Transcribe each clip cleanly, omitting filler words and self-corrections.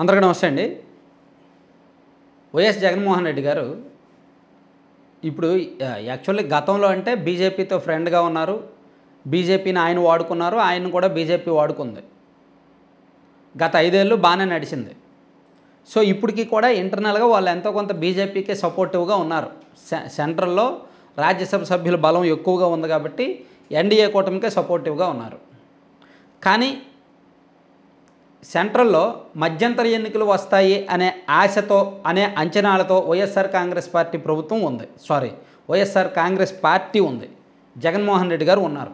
అందరికీ నమస్తే అండి. వైఎస్ జగన్మోహన్ రెడ్డి గారు ఇప్పుడు యాక్చువల్లీ గతంలో అంటే బీజేపీతో ఫ్రెండ్గా ఉన్నారు. బీజేపీని ఆయన వాడుకున్నారు, ఆయన్ని కూడా బీజేపీ వాడుకుంది. గత 5 ఏళ్ళు బాగానే నడిచింది. సో ఇప్పటికీ కూడా ఇంటర్నల్గా వాళ్ళు ఎంతో కొంత బీజేపీకే సపోర్టివ్గా ఉన్నారు. సెంట్రల్లో రాజ్యసభ సభ్యుల బలం ఎక్కువగా ఉంది కాబట్టి ఎన్డీఏ కూటమికే సపోర్టివ్గా ఉన్నారు. కానీ సెంట్రల్లో మధ్యంతర ఎన్నికలు వస్తాయి అనే ఆశతో, అనే అంచనాలతో వైఎస్ఆర్ కాంగ్రెస్ పార్టీ ప్రభుత్వం ఉంది. వైఎస్ఆర్ కాంగ్రెస్ పార్టీ ఉంది. జగన్మోహన్ రెడ్డి గారు ఉన్నారు.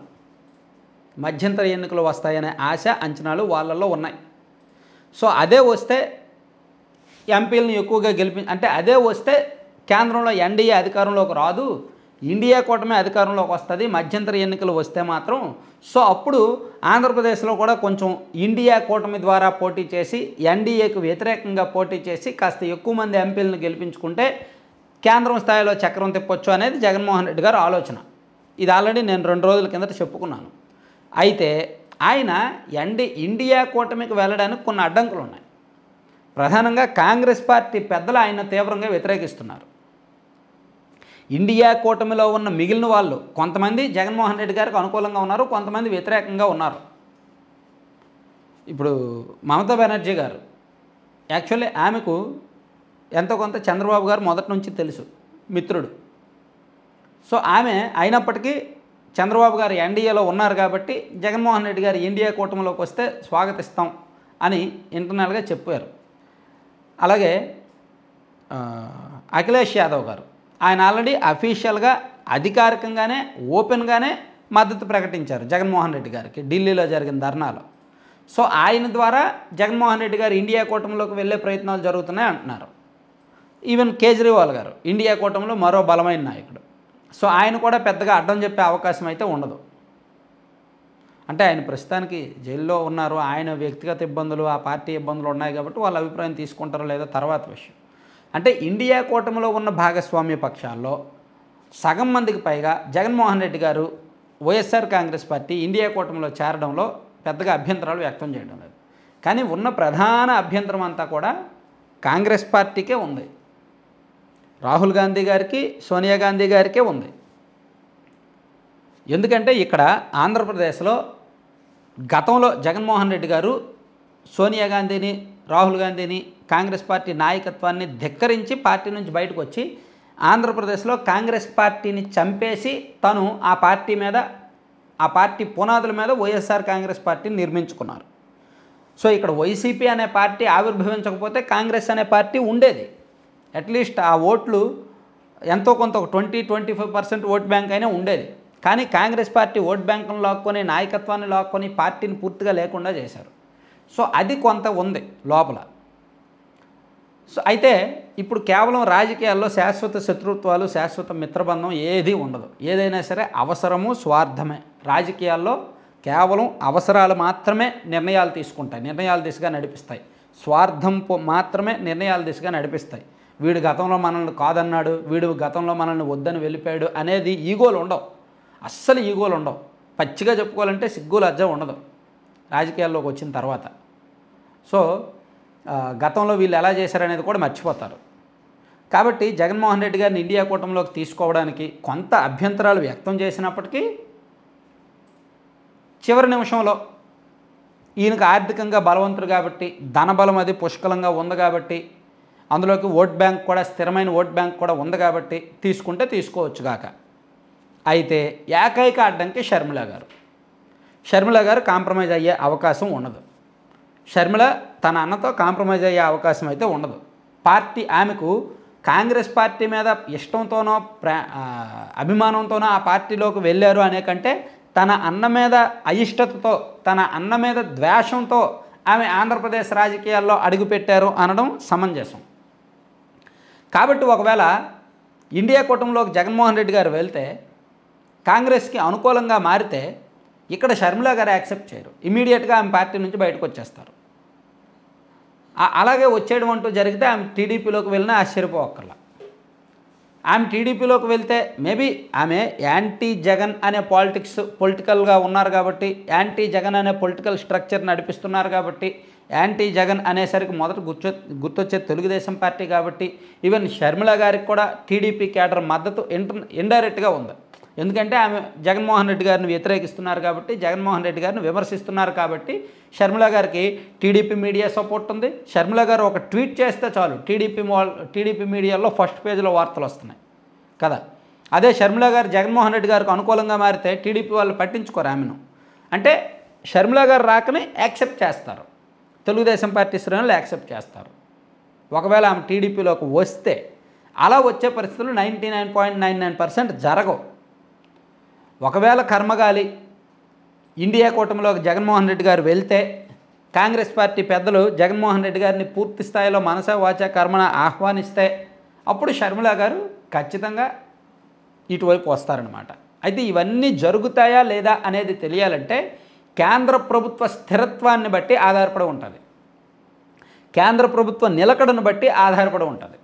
మధ్యంతర ఎన్నికలు వస్తాయనే ఆశ, అంచనాలు వాళ్ళల్లో ఉన్నాయి. సో అదే వస్తే ఎంపీలను ఎక్కువగా అంటే అదే వస్తే కేంద్రంలో ఎన్డీఏ అధికారంలోకి రాదు, ఇండియా కూటమి అధికారంలోకి వస్తుంది మధ్యంతర ఎన్నికలు వస్తే మాత్రం. సో అప్పుడు ఆంధ్రప్రదేశ్లో కూడా కొంచెం ఇండియా కూటమి ద్వారా పోటీ చేసి ఎన్డీఏకు వ్యతిరేకంగా పోటీ చేసి కాస్త ఎక్కువ మంది ఎంపీలను గెలిపించుకుంటే కేంద్రం స్థాయిలో చక్రం తిప్పొచ్చు అనేది జగన్మోహన్ రెడ్డి గారు ఆలోచన. ఇది ఆల్రెడీ నేను 2 రోజుల కిందట చెప్పుకున్నాను. అయితే ఆయన ఇండియా కూటమికి వెళ్ళడానికి కొన్ని అడ్డంకులు ఉన్నాయి. ప్రధానంగా కాంగ్రెస్ పార్టీ పెద్దలు ఆయన తీవ్రంగా వ్యతిరేకిస్తున్నారు. ఇండియా కూటమిలో ఉన్న మిగిలిన వాళ్ళు కొంతమంది జగన్మోహన్ రెడ్డి గారికి అనుకూలంగా ఉన్నారు, కొంతమంది వ్యతిరేకంగా ఉన్నారు. ఇప్పుడు మమతా బెనర్జీ గారు యాక్చువల్లీ ఆమెకు ఎంతో కొంత చంద్రబాబు గారు మొదటి నుంచి తెలుసు, మిత్రుడు. సో ఆమె అయినప్పటికీ చంద్రబాబు గారు ఎన్డీఏలో ఉన్నారు కాబట్టి జగన్మోహన్ రెడ్డి గారు ఇండియా కూటమిలోకి వస్తే స్వాగతిస్తాం అని ఇంటర్నల్గా చెప్పారు. అలాగే అఖిలేష్ యాదవ్ గారు ఆయన ఆల్రెడీ అఫీషియల్గా అధికారికంగానే ఓపెన్గానే మద్దతు ప్రకటించారు జగన్మోహన్ రెడ్డి గారికి ఢిల్లీలో జరిగిన ధర్నాలో. సో ఆయన ద్వారా జగన్మోహన్ రెడ్డి గారు ఇండియా కూటమిలోకి వెళ్ళే ప్రయత్నాలు జరుగుతున్నాయి అంటున్నారు. ఈవెన్ కేజ్రీవాల్ గారు ఇండియా కూటమిలో మరో బలమైన నాయకుడు. సో ఆయన కూడా పెద్దగా అడ్డం చెప్పే అవకాశం అయితే ఉండదు. అంటే ఆయన ప్రస్తుతానికి జైల్లో ఉన్నారు, ఆయన వ్యక్తిగత ఇబ్బందులు, ఆ పార్టీ ఇబ్బందులు ఉన్నాయి కాబట్టి వాళ్ళ అభిప్రాయం తీసుకుంటారో లేదో తర్వాత విషయం. అంటే ఇండియా కూటమిలో ఉన్న భాగస్వామ్య పక్షాల్లో సగం మందికి పైగా జగన్మోహన్ రెడ్డి గారు వైఎస్ఆర్ కాంగ్రెస్ పార్టీ ఇండియా కూటమిలో చేరడంలో పెద్దగా అభ్యంతరాలు వ్యక్తం చేయడం లేదు. కానీ ఉన్న ప్రధాన అభ్యంతరం అంతా కూడా కాంగ్రెస్ పార్టీకే ఉంది. రాహుల్ గాంధీ గారికి, సోనియా గాంధీ గారికే ఉంది. ఎందుకంటే ఇక్కడ ఆంధ్రప్రదేశ్లో గతంలో జగన్మోహన్ రెడ్డి గారు సోనియా గాంధీని, రాహుల్ గాంధీని, కాంగ్రెస్ పార్టీ నాయకత్వాన్ని ధిక్కరించి పార్టీ నుంచి బయటకు వచ్చి ఆంధ్రప్రదేశ్లో కాంగ్రెస్ పార్టీని చంపేసి తను ఆ పార్టీ పునాదుల మీద వైఎస్ఆర్ కాంగ్రెస్ పార్టీని నిర్మించుకున్నారు. సో ఇక్కడ వైసీపీ అనే పార్టీ ఆవిర్భవించకపోతే కాంగ్రెస్ అనే పార్టీ ఉండేది. అట్లీస్ట్ ఆ ఓట్లు ఎంతో కొంత ఒక 20-25% ఓట్ బ్యాంక్ అయినా ఉండేది. కానీ కాంగ్రెస్ పార్టీ ఓట్ బ్యాంకును లాక్కొని, నాయకత్వాన్ని లాక్కొని పార్టీని పూర్తిగా లేకుండా చేశారు. సో అది కొంత ఉంది లోపల. సో అయితే ఇప్పుడు కేవలం రాజకీయాల్లో శాశ్వత శత్రుత్వాలు, శాశ్వత మిత్రబంధం ఏదీ ఉండదు. ఏదైనా సరే అవసరము, స్వార్థమే. రాజకీయాల్లో కేవలం అవసరాలు మాత్రమే నిర్ణయాలు తీసుకుంటాయి, నిర్ణయాల దిశగా నడిపిస్తాయి. స్వార్థం మాత్రమే నిర్ణయాల దిశగా నడిపిస్తాయి. వీడు గతంలో మనల్ని కాదన్నాడు, వీడు గతంలో మనల్ని వద్దని వెళ్ళిపోయాడు అనేది ఈగోలు ఉండవు. అస్సలు ఈగోలు ఉండవు. పచ్చిగా చెప్పుకోవాలంటే సిగ్గు లజ్జ ఉండదు రాజకీయాల్లోకి వచ్చిన తర్వాత. సో గతంలో వీళ్ళు ఎలా చేశారనేది కూడా మర్చిపోతారు. కాబట్టి జగన్మోహన్ రెడ్డి గారిని ఇండియా కూటమిలోకి తీసుకోవడానికి కొంత అభ్యంతరాలు వ్యక్తం చేసినప్పటికీ చివరి నిమిషంలో ఈయనకు ఆర్థికంగా బలవంతుడు కాబట్టి, ధనబలం అది పుష్కలంగా ఉంది కాబట్టి, అందులోకి ఓట్ బ్యాంక్ కూడా, స్థిరమైన ఓట్ బ్యాంక్ కూడా ఉంది కాబట్టి తీసుకుంటే తీసుకోవచ్చు గాక. అయితే ఏకైక అడ్డంకి షర్మిల గారు కాంప్రమైజ్ అయ్యే అవకాశం ఉండదు. షర్మిల తన అన్నతో కాంప్రమైజ్ అయ్యే అవకాశం అయితే ఉండదు. పార్టీ ఆమెకు కాంగ్రెస్ పార్టీ మీద ఇష్టంతోనో అభిమానంతోనో ఆ పార్టీలోకి వెళ్ళారు అనే కంటే తన అన్న మీద అయిష్టతతో, తన అన్న మీద ద్వేషంతో ఆమె ఆంధ్రప్రదేశ్ రాజకీయాల్లో అడుగుపెట్టారు అనడం సమంజసం. కాబట్టి ఒకవేళ ఇండియా కూటమిలోకి జగన్మోహన్ రెడ్డి గారు వెళ్తే కాంగ్రెస్కి అనుకూలంగా మారితే ఇక్కడ షర్మిల గారు యాక్సెప్ట్ చేయరు. ఇమీడియట్గా ఆమె పార్టీ నుంచి బయటకు వచ్చేస్తారు. అలాగే వచ్చేయడం అంటూ జరిగితే ఆమె టీడీపీలోకి వెళ్ళినా ఆశ్చర్యపోవక్కర్లా. ఆమె టీడీపీలోకి వెళ్తే మేబీ ఆమె యాంటీ జగన్ అనే పొలిటికల్గా ఉన్నారు కాబట్టి, యాంటీ జగన్ అనే పొలిటికల్ స్ట్రక్చర్ నడిపిస్తున్నారు కాబట్టి యాంటీ జగన్ అనేసరికి మొదట గుర్తొచ్చే తెలుగుదేశం పార్టీ కాబట్టి ఈవెన్ షర్మిల గారికి కూడా టీడీపీ క్యాడర్ మద్దతు ఇండైరెక్ట్గా ఉంది. ఎందుకంటే ఆమె జగన్మోహన్ రెడ్డి గారిని వ్యతిరేకిస్తున్నారు కాబట్టి, జగన్మోహన్ రెడ్డి గారిని విమర్శిస్తున్నారు కాబట్టి షర్మిల గారికి టీడీపీ మీడియా సపోర్ట్ ఉంది. షర్మిల గారు ఒక ట్వీట్ చేస్తే చాలు టీడీపీ మీడియాలో ఫస్ట్ పేజీలో వార్తలు వస్తున్నాయి కదా. అదే షర్మిల గారు జగన్మోహన్ రెడ్డి గారికి అనుకూలంగా మారితే టీడీపీ వాళ్ళు పట్టించుకోరు ఆమెను. అంటే షర్మిల గారు రాకని యాక్సెప్ట్ చేస్తారు, తెలుగుదేశం పార్టీ శ్రేణులు యాక్సెప్ట్ చేస్తారు. ఒకవేళ ఆమె టీడీపీలోకి వస్తే అలా వచ్చే పరిస్థితులు 99.99% జరగవు. ఒకవేళ కర్మగాలి ఇండియా కూటమిలోకి జగన్మోహన్ రెడ్డి గారు వెళ్తే కాంగ్రెస్ పార్టీ పెద్దలు జగన్మోహన్ రెడ్డి గారిని పూర్తి స్థాయిలో మనసా వాచా కర్మన ఆహ్వానిస్తే అప్పుడు షర్మిల గారు ఖచ్చితంగా ఇటువైపు వస్తారనమాట. అయితే ఇవన్నీ జరుగుతాయా లేదా అనేది తెలియాలంటే కేంద్ర ప్రభుత్వ స్థిరత్వాన్ని బట్టి ఆధారపడి ఉంటుంది, కేంద్ర ప్రభుత్వ నిలకడను బట్టి ఆధారపడి ఉంటుంది.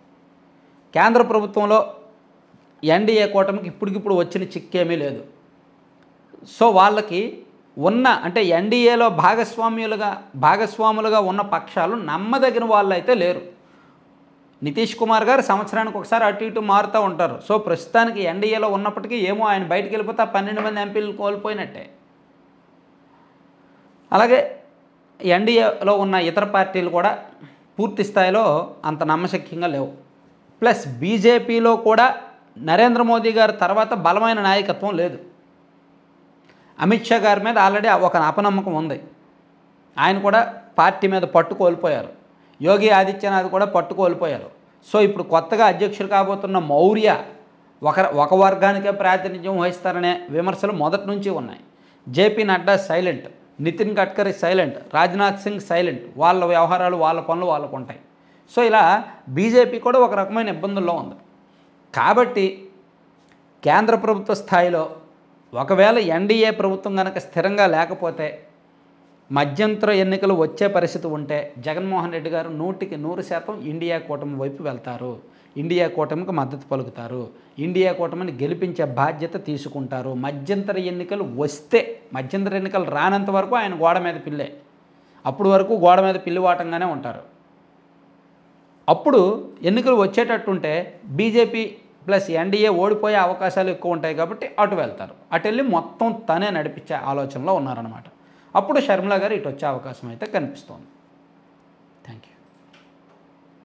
కేంద్ర ప్రభుత్వంలో ఎన్డీఏ కూటమికి ఇప్పటికిప్పుడు వచ్చిన చిక్కేమీ లేదు. సో వాళ్ళకి అంటే ఎన్డీఏలో భాగస్వాములుగా ఉన్న పక్షాలు నమ్మదగిన వాళ్ళు అయితే లేరు. నితీష్ కుమార్ గారు సంవత్సరానికి ఒకసారి అటు ఇటు మారుతూ ఉంటారు. సో ప్రస్తుతానికి ఎన్డీఏలో ఉన్నప్పటికీ ఏమో ఆయన బయటికి వెళ్ళిపోతే 12 మంది ఎంపీలు కోల్పోయినట్టే. అలాగే ఎన్డీఏలో ఉన్న ఇతర పార్టీలు కూడా పూర్తి స్థాయిలో అంత నమ్మశక్యంగా లేవు. ప్లస్ బీజేపీలో కూడా నరేంద్ర మోదీ గారి తర్వాత బలమైన నాయకత్వం లేదు. అమిత్ షా గారి మీద ఆల్రెడీ ఒక అపనమ్మకం ఉంది, ఆయన కూడా పార్టీ మీద పట్టు కోల్పోయారు. యోగి ఆదిత్యనాథ్ కూడా పట్టు కోల్పోయారు. సో ఇప్పుడు కొత్తగా అధ్యక్షులు కాబోతున్న మౌర్య ఒక వర్గానికే ప్రాతినిధ్యం వహిస్తారనే విమర్శలు మొదటి నుంచి ఉన్నాయి. JP Nadda silent, Nitin Gadkari silent, Rajnath Singh silent. వాళ్ళ వ్యవహారాలు వాళ్ళ పనులు వాళ్ళకు ఉంటాయి. సో ఇలా బీజేపీ కూడా ఒక రకమైన ఇబ్బందుల్లో ఉంది. కాబట్టి కేంద్ర ప్రభుత్వ స్థాయిలో ఒకవేళ ఎన్డీఏ ప్రభుత్వం కనుక స్థిరంగా లేకపోతే మధ్యంతర ఎన్నికలు వచ్చే పరిస్థితి ఉంటే జగన్మోహన్ రెడ్డి గారు 100% ఇండియా కూటమి వైపు వెళ్తారు, ఇండియా కూటమికి మద్దతు పలుకుతారు, ఇండియా కూటమిని గెలిపించే బాధ్యత తీసుకుంటారు. మధ్యంతర ఎన్నికలు వస్తే, మధ్యంతర ఎన్నికలు రానంత వరకు ఆయన గోడ మీద పిల్లే, అప్పుడు వరకు గోడ మీద పిల్లివాటంగానే ఉంటారు. అప్పుడు ఎన్నికలు వచ్చేటట్టుంటే బీజేపీ ప్లస్ ఎన్డీఏ ఓడిపోయే అవకాశాలు ఎక్కువ ఉంటాయి కాబట్టి అటు వెళ్తారు. అటు వెళ్ళి మొత్తం తనే నడిపించే ఆలోచనలో ఉన్నారన్నమాట. అప్పుడు షర్మిల గారు ఇటు వచ్చే అవకాశం అయితే కనిపిస్తోంది.